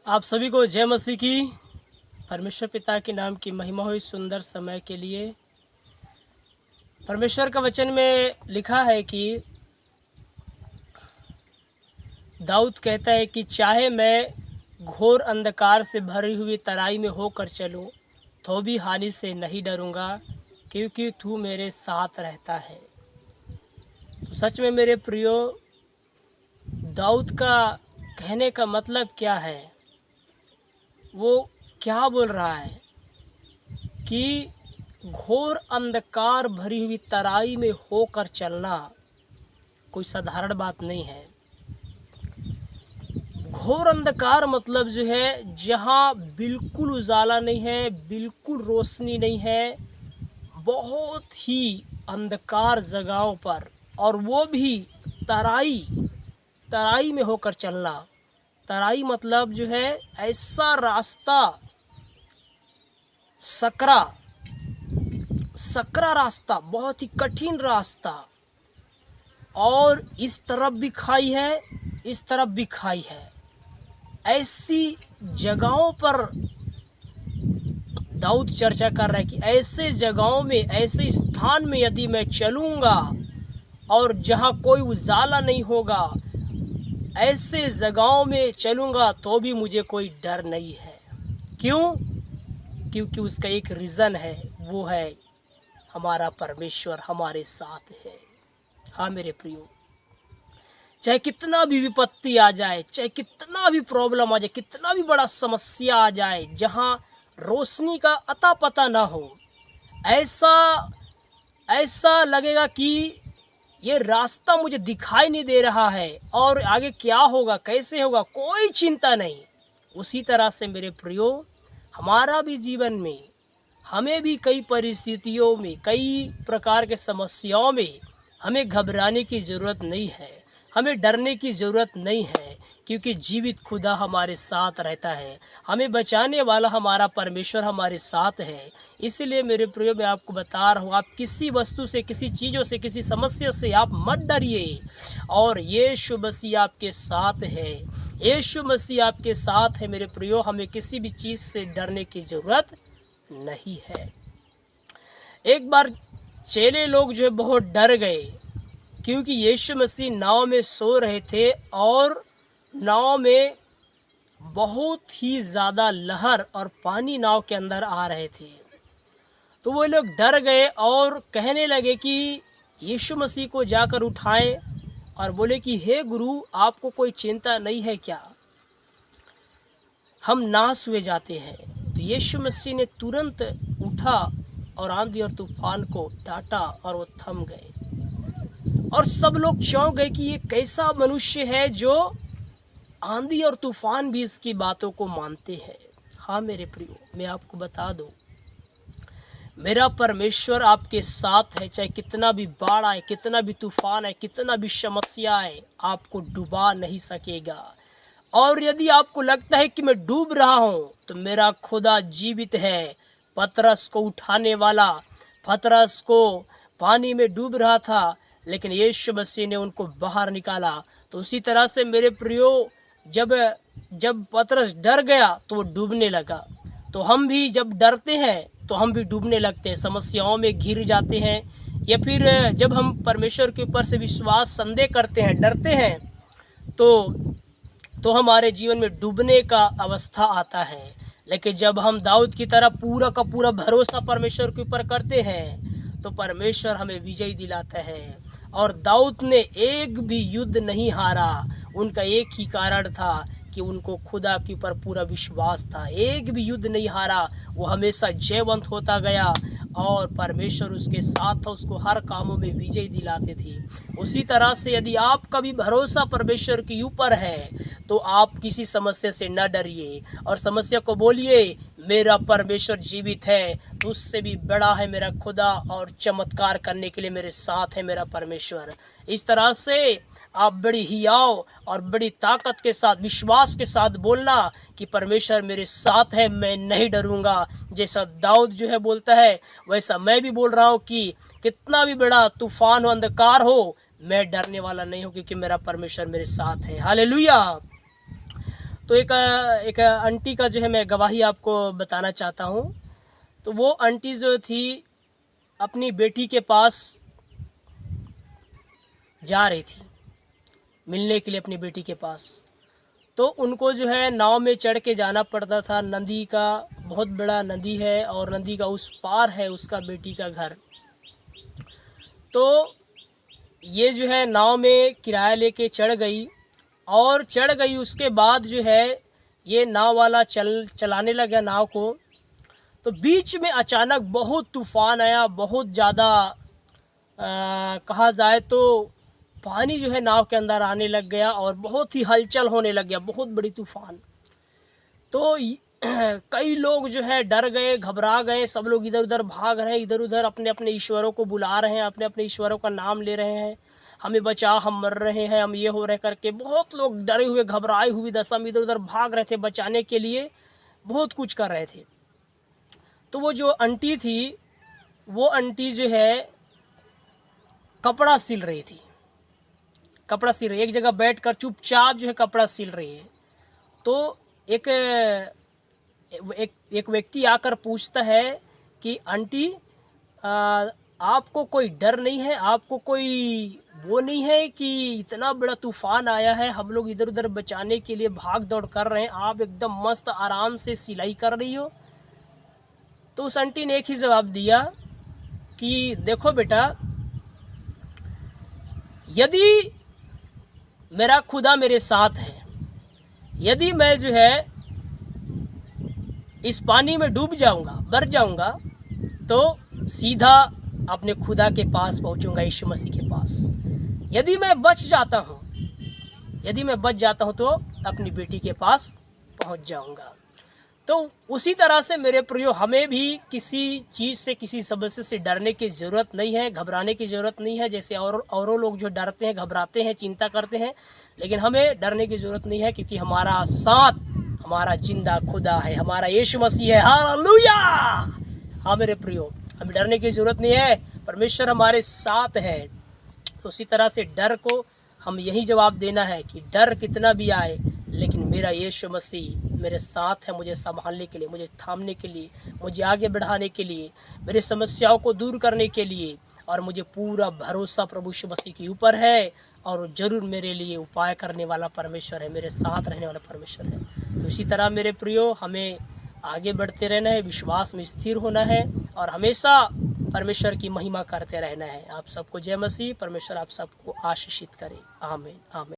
आप सभी को जय मसीह की। परमेश्वर पिता के नाम की महिमा हो इस सुंदर समय के लिए। परमेश्वर का वचन में लिखा है कि दाऊद कहता है कि चाहे मैं घोर अंधकार से भरी हुई तराई में होकर चलूं तो भी हानि से नहीं डरूंगा, क्योंकि तू मेरे साथ रहता है। तो सच में मेरे प्रियो, दाऊद का कहने का मतलब क्या है? वो क्या बोल रहा है कि घोर अंधकार भरी हुई तराई में होकर चलना कोई साधारण बात नहीं है। घोर अंधकार मतलब जो है जहाँ बिल्कुल उजाला नहीं है, बिल्कुल रोशनी नहीं है, बहुत ही अंधकार जगहों पर, और वो भी तराई में होकर चलना। तराई मतलब जो है ऐसा रास्ता, सकरा रास्ता, बहुत ही कठिन रास्ता, और इस तरफ भी खाई है, इस तरफ भी खाई है। ऐसी जगहों पर दाऊद चर्चा कर रहा है कि ऐसे जगहों में, ऐसे स्थान में यदि मैं चलूँगा और जहाँ कोई उजाला नहीं होगा, ऐसे जगहों में चलूँगा तो भी मुझे कोई डर नहीं है। क्यों? क्योंकि उसका एक रीज़न है, वो है हमारा परमेश्वर हमारे साथ है। हाँ मेरे प्रियो, चाहे कितना भी विपत्ति आ जाए, चाहे कितना भी प्रॉब्लम आ जाए, कितना भी बड़ा समस्या आ जाए, जहाँ रोशनी का अता पता ना हो, ऐसा लगेगा कि ये रास्ता मुझे दिखाई नहीं दे रहा है और आगे क्या होगा, कैसे होगा, कोई चिंता नहीं। उसी तरह से मेरे प्रियो, हमारा भी जीवन में, हमें भी कई परिस्थितियों में, कई प्रकार के समस्याओं में हमें घबराने की ज़रूरत नहीं है, हमें डरने की ज़रूरत नहीं है, क्योंकि जीवित खुदा हमारे साथ रहता है। हमें बचाने वाला हमारा परमेश्वर हमारे साथ है। इसीलिए मेरे प्रियो, मैं आपको बता रहा हूँ, आप किसी वस्तु से, किसी चीज़ों से, किसी समस्या से आप मत डरिए, और यीशु मसीह आपके साथ है। यीशु मसीह आपके साथ है मेरे प्रियो। हमें किसी भी चीज़ से डरने की ज़रूरत नहीं है। एक बार चेले लोग जो है बहुत डर गए, क्योंकि यीशु मसीह नाव में सो रहे थे और नाव में बहुत ही ज़्यादा लहर और पानी नाव के अंदर आ रहे थे। तो वो लोग डर गए और कहने लगे कि यीशु मसीह को जाकर उठाएं, और बोले कि हे गुरु, आपको कोई चिंता नहीं है क्या? हम नाश हुए जाते हैं। तो यीशु मसीह ने तुरंत उठा और आंधी और तूफान को डांटा और वो थम गए। और सब लोग चौंक गए कि ये कैसा मनुष्य है जो आंधी और तूफान भी इसकी बातों को मानते हैं। हाँ मेरे प्रियो, मैं आपको बता दूं, मेरा परमेश्वर आपके साथ है। चाहे कितना भी बाढ़ आए, कितना भी तूफान आए, कितना भी समस्या आए, आपको डुबा नहीं सकेगा। और यदि आपको लगता है कि मैं डूब रहा हूँ, तो मेरा खुदा जीवित है। पतरस को उठाने वाला, पतरस को पानी में डूब रहा था, लेकिन यीशु मसीह ने उनको बाहर निकाला। तो उसी तरह से मेरे प्रियो, जब पतरस डर गया तो वो डूबने लगा। तो हम भी जब डरते हैं तो हम भी डूबने लगते हैं, समस्याओं में घिर जाते हैं, या फिर जब हम परमेश्वर के ऊपर से विश्वास, संदेह करते हैं, डरते हैं, तो हमारे जीवन में डूबने का अवस्था आता है। लेकिन जब हम दाऊद की तरह पूरा का पूरा भरोसा परमेश्वर के ऊपर करते हैं, तो परमेश्वर हमें विजय दिलाता है। और दाऊद ने एक भी युद्ध नहीं हारा। उनका एक ही कारण था कि उनको खुदा के ऊपर पूरा विश्वास था। एक भी युद्ध नहीं हारा, वो हमेशा जयवंत होता गया, और परमेश्वर उसके साथ था, उसको हर कामों में विजय दिलाते थे। उसी तरह से यदि आपका भी भरोसा परमेश्वर के ऊपर है, तो आप किसी समस्या से न डरिए, और समस्या को बोलिए, मेरा परमेश्वर जीवित है, तो उससे भी बड़ा है मेरा खुदा, और चमत्कार करने के लिए मेरे साथ है मेरा परमेश्वर। इस तरह से आप बड़ी हियाव और बड़ी ताकत के साथ, विश्वास के साथ बोलना कि परमेश्वर मेरे साथ है, मैं नहीं डरूंगा। जैसा दाऊद जो है बोलता है, वैसा मैं भी बोल रहा हूँ कि कितना भी बड़ा तूफान हो, अंधकार हो, मैं डरने वाला नहीं हूँ, क्योंकि मेरा परमेश्वर मेरे साथ है। हालेलुया। तो एक आंटी का जो है मैं गवाही आपको बताना चाहता हूँ। तो वो आंटी जो थी अपनी बेटी के पास जा रही थी मिलने के लिए अपनी बेटी के पास। तो उनको जो है नाव में चढ़ के जाना पड़ता था। नदी का बहुत बड़ा नदी है और नदी का उस पार है उसका बेटी का घर। तो ये जो है नाव में किराया लेके चढ़ गई और चढ़ गई। उसके बाद जो है ये नाव वाला चलाने लगा नाव को। तो बीच में अचानक बहुत तूफ़ान आया, बहुत ज़्यादा कहा जाए तो पानी जो है नाव के अंदर आने लग गया और बहुत ही हलचल होने लग गया, बहुत बड़ी तूफ़ान। तो कई लोग जो है डर गए, घबरा गए, सब लोग इधर उधर भाग रहे हैं, इधर उधर अपने अपने ईश्वरों को बुला रहे हैं, अपने अपने ईश्वरों का नाम ले रहे हैं, हमें बचा, हम मर रहे हैं, हम ये हो रहे करके। बहुत लोग डरे हुए घबराए हुए दशा में इधर उधर भाग रहे थे, बचाने के लिए बहुत कुछ कर रहे थे। तो वो जो आंटी थी वो आंटी जो है कपड़ा सिल रही थी, कपड़ा सिल रही, एक जगह बैठकर चुपचाप जो है कपड़ा सिल रही है। तो एक व्यक्ति आकर पूछता है कि आंटी आपको कोई डर नहीं है, आपको कोई वो नहीं है कि इतना बड़ा तूफ़ान आया है, हम लोग इधर उधर बचाने के लिए भाग दौड़ कर रहे हैं, आप एकदम मस्त आराम से सिलाई कर रही हो। तो उस आंटी ने एक ही जवाब दिया कि देखो बेटा, यदि मेरा खुदा मेरे साथ है, यदि मैं जो है इस पानी में डूब जाऊंगा, मर जाऊंगा, तो सीधा अपने खुदा के पास पहुंचूंगा, यीशु मसीह के पास। यदि मैं बच जाता हूं तो अपनी बेटी के पास पहुंच जाऊंगा। तो उसी तरह से मेरे प्रियो, हमें भी किसी चीज़ से, किसी समस्या से डरने की ज़रूरत नहीं है, घबराने की ज़रूरत नहीं है। जैसे औरों लोग जो डरते हैं, घबराते हैं, चिंता करते हैं, लेकिन हमें डरने की ज़रूरत नहीं है, क्योंकि हमारा साथ हमारा जिंदा खुदा है, हमारा यीशु मसीह है। हालेलुया! हाँ मेरे प्रियो, हमें डरने की ज़रूरत नहीं है, परमेश्वर हमारे साथ है। तो उसी तरह से डर को हम यही जवाब देना है कि डर कितना भी आए, लेकिन मेरा यीशु मसीह मेरे साथ है, मुझे संभालने के लिए, मुझे थामने के लिए, मुझे आगे बढ़ाने के लिए, मेरी समस्याओं को दूर करने के लिए। और मुझे पूरा भरोसा प्रभु यीशु मसीह के ऊपर है और ज़रूर मेरे लिए उपाय करने वाला परमेश्वर है, मेरे साथ रहने वाला परमेश्वर है। तो इसी तरह मेरे प्रियो, हमें आगे बढ़ते रहना है, विश्वास में स्थिर होना है और हमेशा परमेश्वर की महिमा करते रहना है। आप सबको जय मसीह। परमेश्वर आप सबको आशीषित करे। आमीन, आमीन।